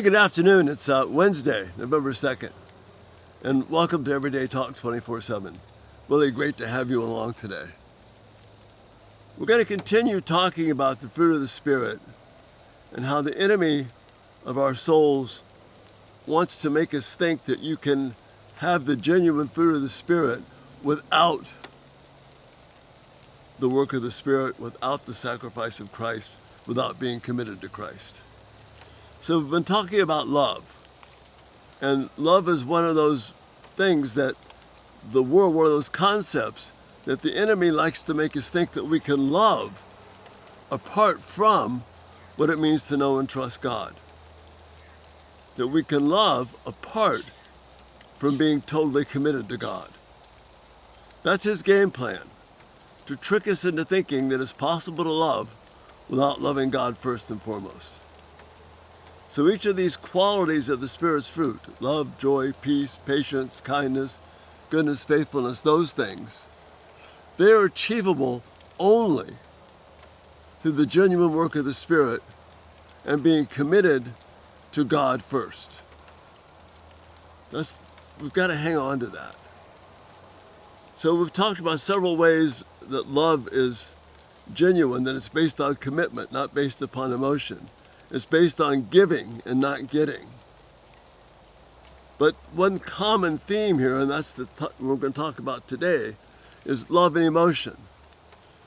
Hey, good afternoon. It's Wednesday, November 2nd, and welcome to Everyday Talks 24/7. Really great to have you along today. We're going to continue talking about the fruit of the Spirit and how the enemy of our souls wants to make us think that you can have the genuine fruit of the Spirit without the work of the Spirit, without the sacrifice of Christ, without being committed to Christ. So we've been talking about love. And love is one of those things that the world, one of those concepts that the enemy likes to make us think that we can love apart from what it means to know and trust God. That we can love apart from being totally committed to God. That's his game plan, to trick us into thinking that it's possible to love without loving God first and foremost. So each of these qualities of the Spirit's fruit, love, joy, peace, patience, kindness, goodness, faithfulness, those things, they are achievable only through the genuine work of the Spirit and being committed to God first. We've got to hang on to that. So we've talked about several ways that love is genuine, that it's based on commitment, not based upon emotion. It's based on giving and not getting. But one common theme here, and that's what we're going to talk about today, is love and emotion.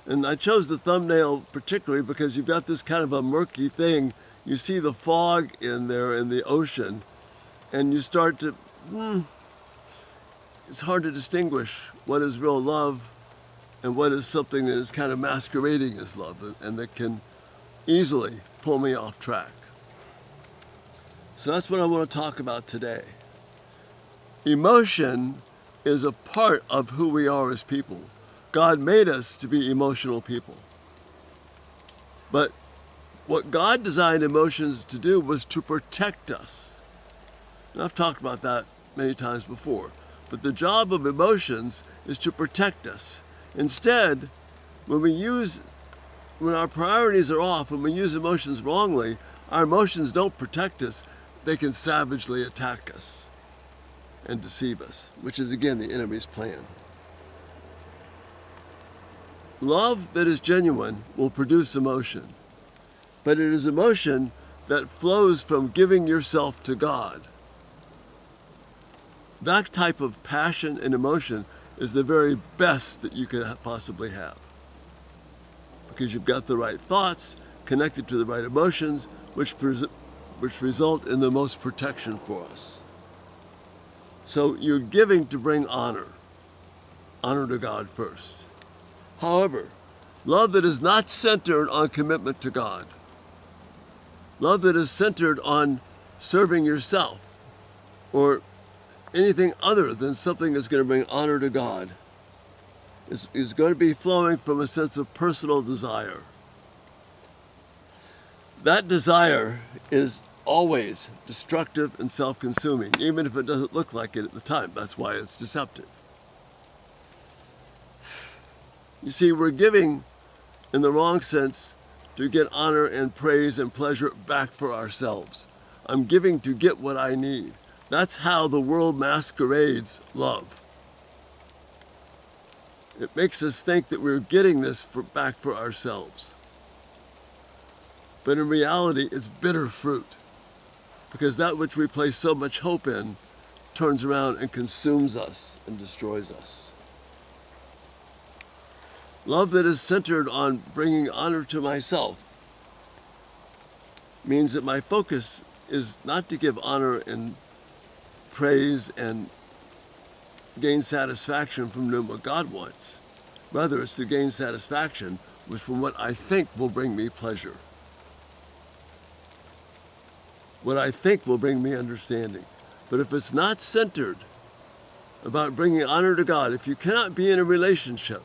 And I chose the thumbnail particularly because you've got this kind of a murky thing. You see the fog in there in the ocean, and you start to, it's hard to distinguish what is real love and what is something that is kind of masquerading as love and that can easily pull me off track. So that's what I want to talk about today. Emotion is a part of who we are as people. God made us to be emotional people. But what God designed emotions to do was to protect us. And I've talked about that many times before. But the job of emotions is to protect us. Instead, when our priorities are off, when we use emotions wrongly, our emotions don't protect us. They can savagely attack us and deceive us, which is, again, the enemy's plan. Love that is genuine will produce emotion, but it is emotion that flows from giving yourself to God. That type of passion and emotion is the very best that you could possibly have, because you've got the right thoughts connected to the right emotions, which result in the most protection for us. So you're giving to bring honor to God first. However, love that is not centered on commitment to God, love that is centered on serving yourself or anything other than something that's going to bring honor to God, is going to be flowing from a sense of personal desire. That desire is always destructive and self-consuming, even if it doesn't look like it at the time. That's why it's deceptive. You see, we're giving in the wrong sense to get honor and praise and pleasure back for ourselves. I'm giving to get what I need. That's how the world masquerades love. It makes us think that we're getting this back for ourselves. But in reality, it's bitter fruit, because that which we place so much hope in turns around and consumes us and destroys us. Love that is centered on bringing honor to myself means that my focus is not to give honor and praise and gain satisfaction from doing what God wants. Rather, it's to gain satisfaction from what I think will bring me pleasure, what I think will bring me understanding. But if it's not centered about bringing honor to God, if you cannot be in a relationship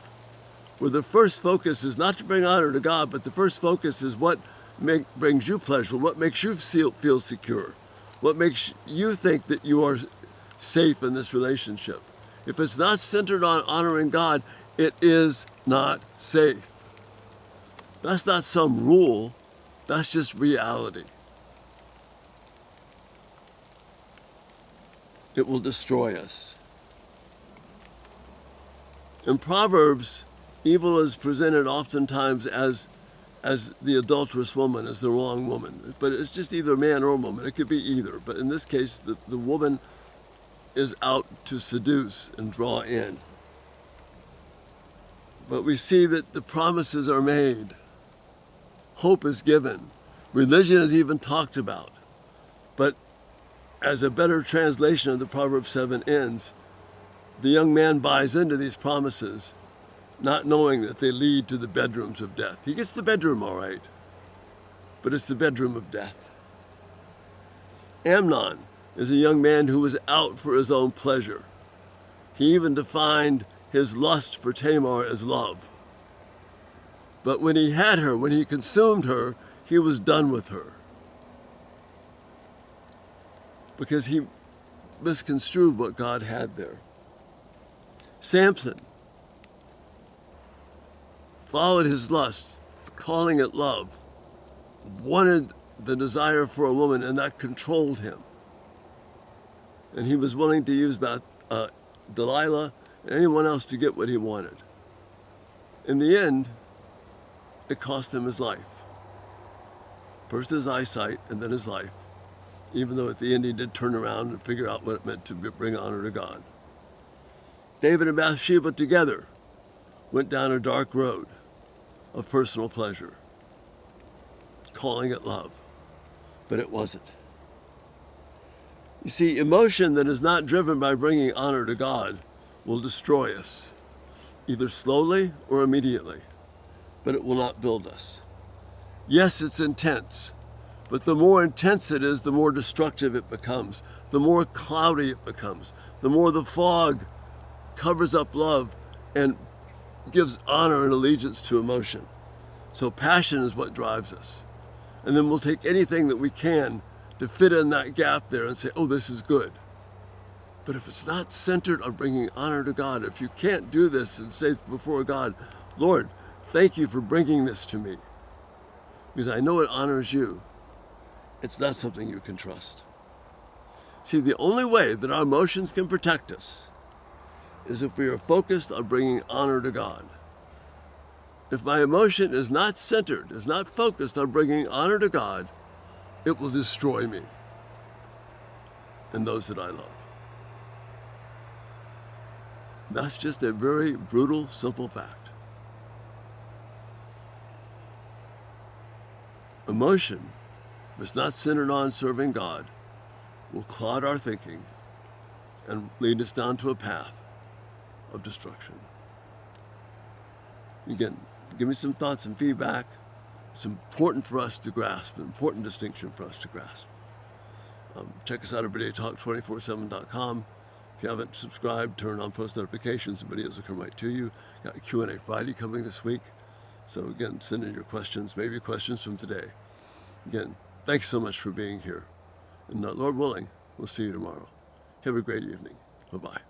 where the first focus is not to bring honor to God, but the first focus is what brings you pleasure, what makes you feel secure, what makes you think that you are safe in this relationship. If it's not centered on honoring God, it is not safe. That's not some rule, that's just reality. it will destroy us. In Proverbs, evil is presented oftentimes as the adulterous woman, as the wrong woman. But it's just either man or woman. It could be either. But in this case, the woman is out to seduce and draw in. But we see that the promises are made. Hope is given. Religion is even talked about. But as a better translation of the Proverbs 7 ends, the young man buys into these promises, not knowing that they lead to the bedrooms of death. He gets the bedroom all right, but it's the bedroom of death. Amnon is a young man who was out for his own pleasure. He even defined his lust for Tamar as love. But when he had her, when he consumed her, he was done with her, because he misconstrued what God had there. Samson followed his lust, calling it love, wanted the desire for a woman, and that controlled him. And he was willing to use Delilah and anyone else to get what he wanted. In the end, it cost him his life. First his eyesight, and then his life, even though at the end he did turn around and figure out what it meant to bring honor to God. David and Bathsheba together went down a dark road of personal pleasure, calling it love, but it wasn't. You see, emotion that is not driven by bringing honor to God will destroy us, either slowly or immediately, but it will not build us. Yes, it's intense, but the more intense it is, the more destructive it becomes, the more cloudy it becomes, the more the fog covers up love and gives honor and allegiance to emotion. So passion is what drives us. And then we'll take anything that we can to fit in that gap there and say, oh, this is good. But if it's not centered on bringing honor to God, if you can't do this and say before God, Lord, thank you for bringing this to me, because I know it honors you, it's not something you can trust. See, the only way that our emotions can protect us is if we are focused on bringing honor to God. If my emotion is not centered, is not focused on bringing honor to God, it will destroy me and those that I love. That's just a very brutal, simple fact. Emotion, if it's not centered on serving God, will cloud our thinking and lead us down to a path of destruction. Again, give me some thoughts and feedback. It's important for us to grasp, an important distinction for us to grasp. Check us out at everydaytalk247.com. If you haven't subscribed, turn on post notifications. The videos will come right to you. Got a Q&A Friday coming this week. So again, send in your questions, maybe questions from today. Again, thanks so much for being here. And Lord willing, we'll see you tomorrow. Have a great evening. Bye-bye.